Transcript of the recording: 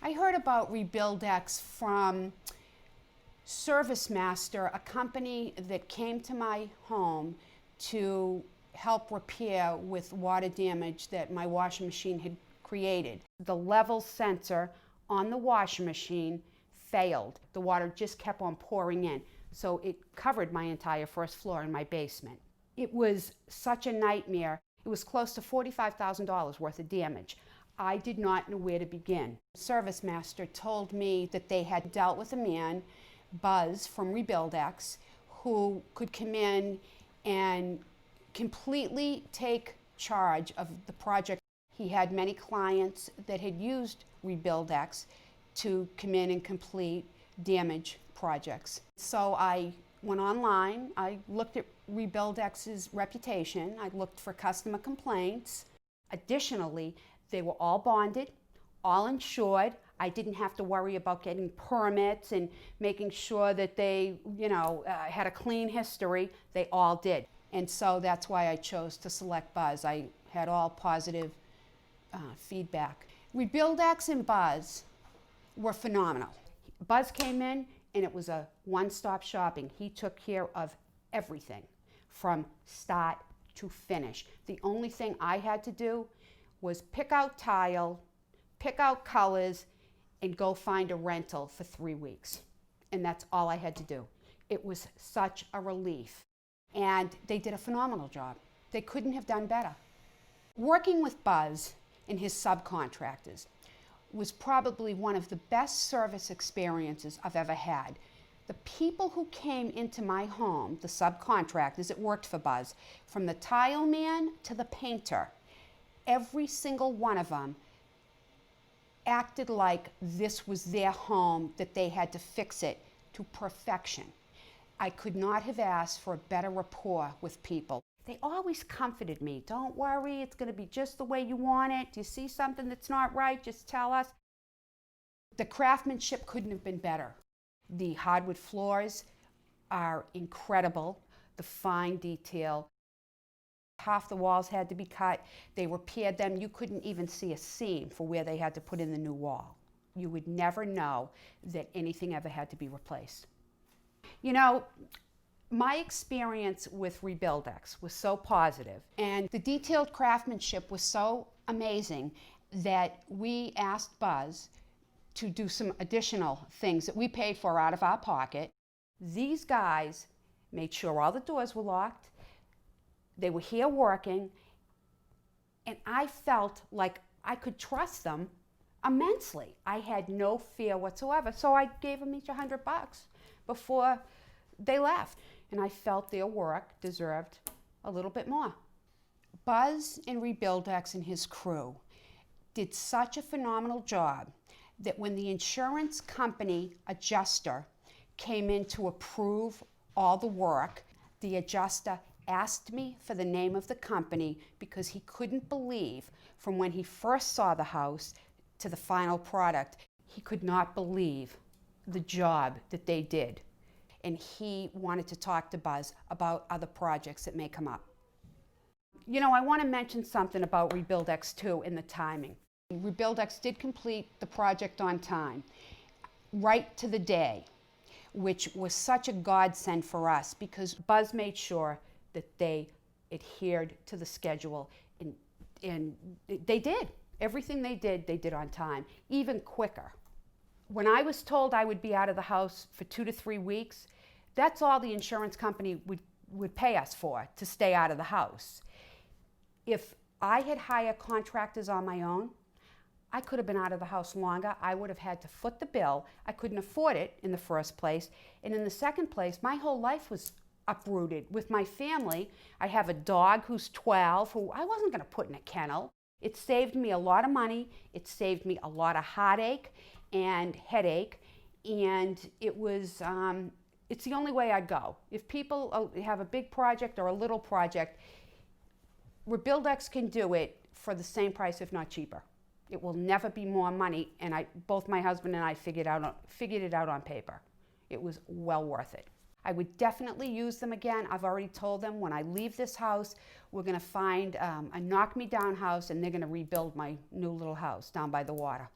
I heard about Rebuildex from Service Master, a company that came to my home to help repair with water damage that my washing machine had created. The level sensor on the washing machine failed. The water just kept on pouring in, so it covered my entire first floor in my basement. It was such a nightmare. It was close to $45,000 worth of damage. I did not know where to begin. Service Master told me that they had dealt with a man, Buzz from Rebuildex, who could come in and completely take charge of the project. He had many clients that had used Rebuildex to come in and complete damage projects. So I went online, I looked at Rebuildex's reputation, I looked for customer complaints. Additionally, they were all bonded, all insured. I didn't have to worry about getting permits and making sure that they, had a clean history. They all did. And so that's why I chose to select Buzz. I had all positive feedback. Rebuildex and Buzz were phenomenal. Buzz came in and it was a one-stop shopping. He took care of everything from start to finish. The only thing I had to do was pick out tile, pick out colors, and go find a rental for 3 weeks. And that's all I had to do. It was such a relief. And they did a phenomenal job. They couldn't have done better. Working with Buzz and his subcontractors was probably one of the best service experiences I've ever had. The people who came into my home, the subcontractors that worked for Buzz, from the tile man to the painter, every single one of them acted like this was their home, that they had to fix it to perfection. I could not have asked for a better rapport with people. They always comforted me. Don't worry, it's going to be just the way you want it. Do you see something that's not right? Just tell us. The craftsmanship couldn't have been better. The hardwood floors are incredible. The fine detail. Half the walls had to be cut. They repaired them. You couldn't even see a seam for where they had to put in the new wall. You would never know that anything ever had to be replaced. My experience with Rebuildex was so positive, and the detailed craftsmanship was so amazing that we asked Buzz to do some additional things that we paid for out of our pocket. These guys made sure all the doors were locked. They were here working, and I felt like I could trust them immensely. I had no fear whatsoever, so I gave them each $100 before they left, and I felt their work deserved a little bit more. Buzz and Rebuildex and his crew did such a phenomenal job that when the insurance company adjuster came in to approve all the work, the adjuster asked me for the name of the company because he couldn't believe, from when he first saw the house to the final product, he could not believe the job that they did. And he wanted to talk to Buzz about other projects that may come up. I want to mention something about Rebuildex too in the timing. Rebuildex did complete the project on time, right to the day, which was such a godsend for us because Buzz made sure that they adhered to the schedule, and they did. Everything they did on time, even quicker. When I was told I would be out of the house for 2 to 3 weeks, that's all the insurance company would pay us for, to stay out of the house. If I had hired contractors on my own, I could have been out of the house longer. I would have had to foot the bill. I couldn't afford it in the first place. And in the second place, my whole life was uprooted with my family. I have a dog who's 12 who I wasn't going to put in a kennel. It saved me a lot of money. It saved me a lot of heartache and headache. And it was, it's the only way I'd go. If people have a big project or a little project, Rebuildex can do it for the same price, if not cheaper. It will never be more money, and both my husband and I figured it out on paper. It was well worth it. I would definitely use them again. I've already told them when I leave this house, we're going to find a knock-me-down house, and they're going to rebuild my new little house down by the water.